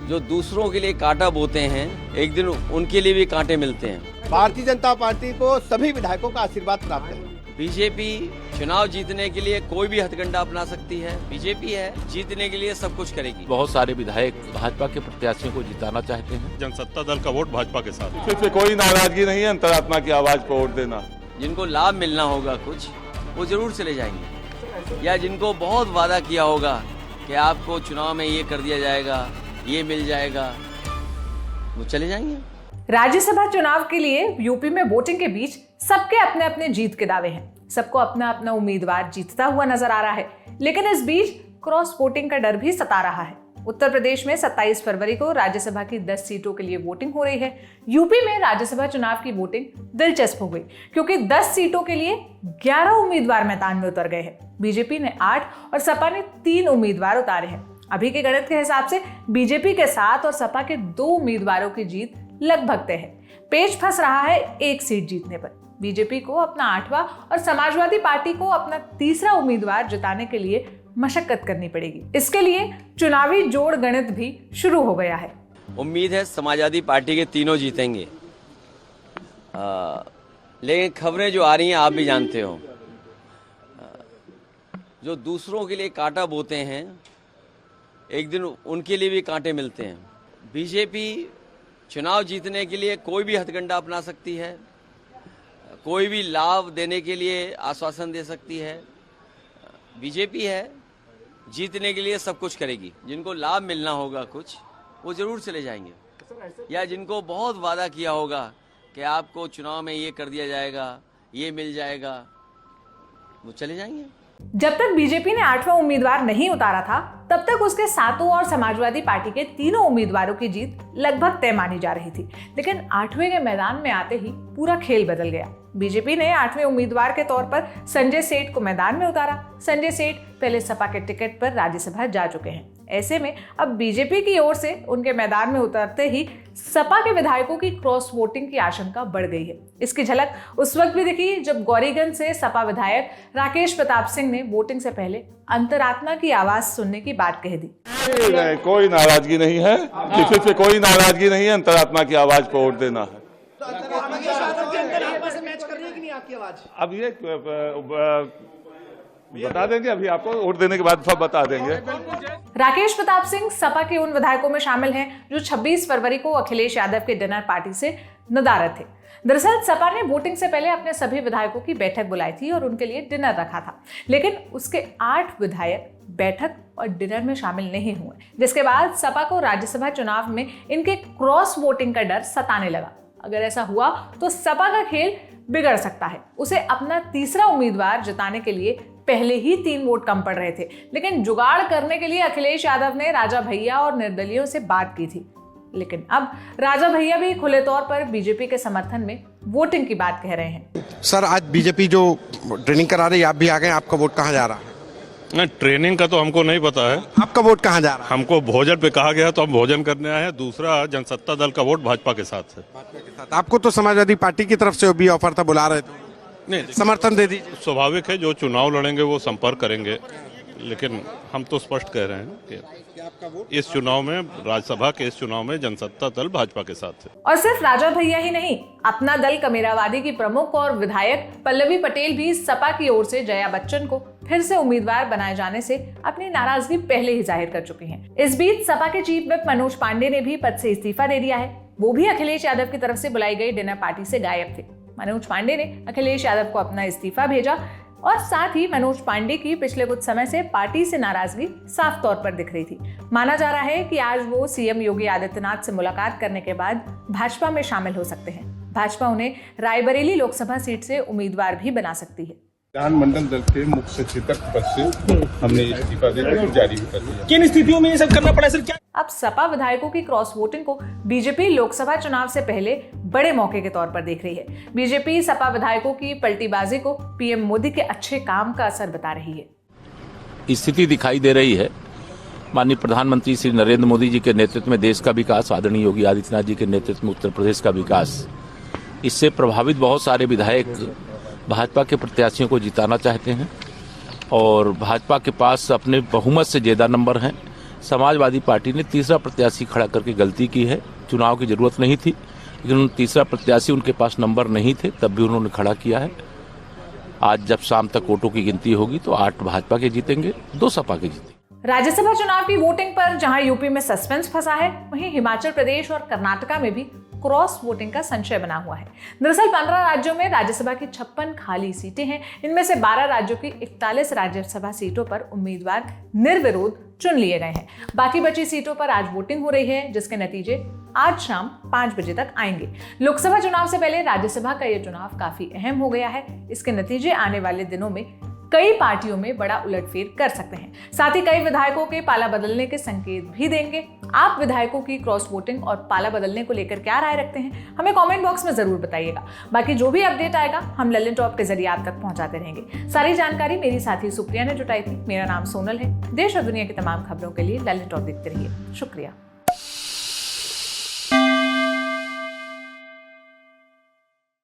जो दूसरों के लिए कांटा बोते हैं, एक दिन उनके लिए भी कांटे मिलते हैं। भारतीय जनता पार्टी को सभी विधायकों का आशीर्वाद प्राप्त है। बीजेपी चुनाव जीतने के लिए कोई भी हथकंडा अपना सकती है। बीजेपी है, जीतने के लिए सब कुछ करेगी। बहुत सारे विधायक भाजपा के प्रत्याशियों को जिताना चाहते हैं। जनसत्ता दल का वोट भाजपा के साथ। इससे कोई नाराजगी नहीं है, अंतरात्मा की आवाज को वोट देना। जिनको लाभ मिलना होगा कुछ, वो जरूर चले जाएंगे, या जिनको बहुत वादा किया होगा कि आपको चुनाव में ये कर दिया जाएगा, ये मिल जाएगा, वो चले जाएंगे। राज्यसभा चुनाव के लिए यूपी में वोटिंग के बीच सबके अपने अपने जीत के दावे हैं। सबको अपना अपना उम्मीदवार जीतता हुआ नजर आ रहा है, लेकिन इस बीच क्रॉस वोटिंग का डर भी सता रहा है। उत्तर प्रदेश में 27 फरवरी को राज्यसभा की 10 सीटों के लिए वोटिंग हो रही है। यूपी में राज्यसभा चुनाव की वोटिंग दिलचस्प हो गई, क्योंकि 10 सीटों के लिए 11 उम्मीदवार मैदान में उतर गए हैं। बीजेपी ने 8 और सपा ने 3 उम्मीदवार उतारे हैं। अभी के गणित के हिसाब से बीजेपी के 7 और सपा के 2 उम्मीदवारों की जीत लगभग तय है। पेच फंस रहा है 1 सीट जीतने पर। बीजेपी को अपना 8वां और समाजवादी पार्टी को अपना 3रा उम्मीदवार जिताने के लिए मशक्कत करनी पड़ेगी। इसके लिए चुनावी जोड़ गणित भी शुरू हो गया है। उम्मीद है समाजवादी पार्टी के तीनों जीतेंगे, लेकिन खबरें जो आ रही हैं आप भी जानते हो, जो दूसरों के लिए कांटा बोते हैं, एक दिन उनके लिए भी कांटे मिलते हैं। बीजेपी चुनाव जीतने के लिए कोई भी हथकंडा अपना सकती है, कोई भी लाभ देने के लिए आश्वासन दे सकती है। बीजेपी है, जीतने के लिए सब कुछ करेगी। जिनको लाभ मिलना होगा कुछ, वो जरूर चले जाएंगे, या जिनको बहुत वादा किया होगा कि आपको चुनाव में ये कर दिया जाएगा, ये मिल जाएगा, वो चले जाएंगे। जब तक बीजेपी ने 8वां उम्मीदवार नहीं उतारा था, तब तक उसके 7 और समाजवादी पार्टी के 3 उम्मीदवारों की जीत लगभग तय मानी जा रही थी। लेकिन 8वें के मैदान में आते ही पूरा खेल बदल गया। बीजेपी ने 8वें उम्मीदवार के तौर पर संजय सेठ को मैदान में उतारा। संजय सेठ पहले सपा के टिकट पर राज्यसभा जा चुके हैं। ऐसे में अब बीजेपी की ओर से उनके मैदान में उतरते ही सपा के विधायकों की क्रॉस वोटिंग की आशंका बढ़ गई है। इसकी झलक उस वक्त भी दिखी जब गौरीगंज से सपा विधायक राकेश प्रताप सिंह ने वोटिंग से पहले अंतरात्मा की आवाज सुनने की बात कह दी। कोई नाराजगी नहीं है, किसी से कोई नाराजगी नहीं है, अंतरात्मा की आवाज को वोट देना है। अब ये बता देंगे, अभी आपको वोट देने के बाद सब बता देंगे। राकेश प्रताप सिंह सपा के उन विधायकों में शामिल हैं जो 26 फरवरी को अखिलेश यादव के डिनर पार्टी से नदारद थे। दरअसल सपा ने वोटिंग से पहले अपने सभी विधायकों की बैठक बुलाई थी और उनके लिए डिनर रखा था, लेकिन उसके 8 विधायक बैठक और डिनर में शामिल नहीं हुए, जिसके बाद सपा को राज्यसभा चुनाव में इनके क्रॉस वोटिंग का डर सताने लगा। अगर ऐसा हुआ तो सपा का खेल बिगड़ सकता है। उसे अपना 3रा उम्मीदवार जिताने के लिए पहले ही 3 वोट कम पड़ रहे थे, लेकिन जुगाड़ करने के लिए अखिलेश यादव ने राजा भैया और निर्दलीयों से बात की थी। लेकिन अब राजा भैया भी खुले तौर पर बीजेपी के समर्थन में वोटिंग की बात कह रहे हैं। सर, आज बीजेपी जो ट्रेनिंग करा रही है, आप भी आ गए, आपका वोट कहाँ जा रहा है? नहीं, ट्रेनिंग का तो हमको नहीं पता है। आपका वोट कहाँ जा रहा है? हमको भोजन पे कहा गया तो हम भोजन करने आए हैं। दूसरा, जनसत्ता दल का वोट भाजपा के साथ है। आपको तो समाजवादी पार्टी की तरफ से भी ऑफर था, बुला रहे थे, नहीं समर्थन दे दीजिए। स्वाभाविक है, जो चुनाव लड़ेंगे वो संपर्क करेंगे, लेकिन हम तो स्पष्ट कह रहे हैं कि इस चुनाव में, राज्यसभा के इस चुनाव में जनसत्ता दल भाजपा के साथ है। और सिर्फ राजा भैया ही नहीं, अपना दल कमेरावादी की प्रमुख और विधायक पल्लवी पटेल भी सपा की ओर से जया बच्चन को फिर से उम्मीदवार बनाए जाने से अपनी नाराजगी पहले ही जाहिर कर चुकी हैं। इस बीच सपा के चीफ विप मनोज पांडे ने भी पद से इस्तीफा दे दिया है। वो भी अखिलेश यादव की तरफ से बुलाई गई डिनर पार्टी से गायब थे। मनोज पांडे ने अखिलेश यादव को अपना इस्तीफा भेजा और साथ ही मनोज पांडे की पिछले कुछ समय से पार्टी से नाराजगी साफ तौर पर दिख रही थी। माना जा रहा है कि आज वो सीएम योगी आदित्यनाथ से मुलाकात करने के बाद भाजपा में शामिल हो सकते हैं। भाजपा उन्हें रायबरेली लोकसभा सीट से उम्मीदवार भी बना सकती है। विधानमंडल दल के मुख्य सचेतक पद से हमने इस्तीफा देकर जारी भी कर दिया। किन स्थितियों में ये सब करना पड़ा सर? क्या अब सपा विधायकों की क्रॉस वोटिंग को बीजेपी लोकसभा चुनाव से पहले बड़े मौके के तौर पर देख रही है। बीजेपी सपा विधायकों की पलटीबाजी को पीएम मोदी के अच्छे काम का असर बता रही है। स्थिति दिखाई दे रही है। माननीय प्रधानमंत्री श्री नरेंद्र मोदी जी के नेतृत्व में देश का विकास, आदरणीय योगी आदित्यनाथ जी के नेतृत्व में उत्तर प्रदेश का विकास, इससे प्रभावित बहुत सारे विधायक भाजपा के प्रत्याशियों को जिताना चाहते हैं और भाजपा के पास अपने बहुमत से ज्यादा नंबर हैं, समाजवादी पार्टी ने तीसरा प्रत्याशी खड़ा करके गलती की है। चुनाव की जरूरत नहीं थी, लेकिन तीसरा प्रत्याशी उनके पास नंबर नहीं थे, तब भी उन्होंने खड़ा किया है। आज जब शाम तक वोटों की गिनती होगी तो 8 भाजपा के जीतेंगे, 2 सपा के जीतेंगे। राज्यसभा चुनाव की वोटिंग पर जहां यूपी में सस्पेंस फंसा है, वहीं हिमाचल प्रदेश और कर्नाटका में भी क्रॉस वोटिंग का संशय बना हुआ है। दरअसल 15 राज्यों में राज्यसभा की 56 खाली सीटें हैं। इनमें से 12 राज्यों की 41 राज्यसभा सीटों पर उम्मीदवार निर्विरोध चुन लिए गए हैं। बाकी बची सीटों पर आज वोटिंग हो रही है, जिसके नतीजे आज शाम 5 बजे तक आएंगे। लोकसभा चुनाव से पहले राज्यसभा का यह चुनाव काफी अहम हो गया है। इसके नतीजे आने वाले दिनों में कई पार्टियों में बड़ा उलटफेर कर सकते हैं। साथ ही कई विधायकों के पाला बदलने के संकेत भी देंगे। आप विधायकों की क्रॉस वोटिंग और पाला बदलने को लेकर क्या राय रखते हैं, हमें कमेंट बॉक्स में जरूर बताइएगा। बाकी जो भी अपडेट आएगा हम लल्लन टॉप के जरिए आप तक पहुंचाते रहेंगे। सारी जानकारी मेरी साथी सुप्रिया ने जुटाई थी। मेरा नाम सोनल है। देश और दुनिया की तमाम खबरों के लिए लल्लन टॉप देखते रहिए। शुक्रिया।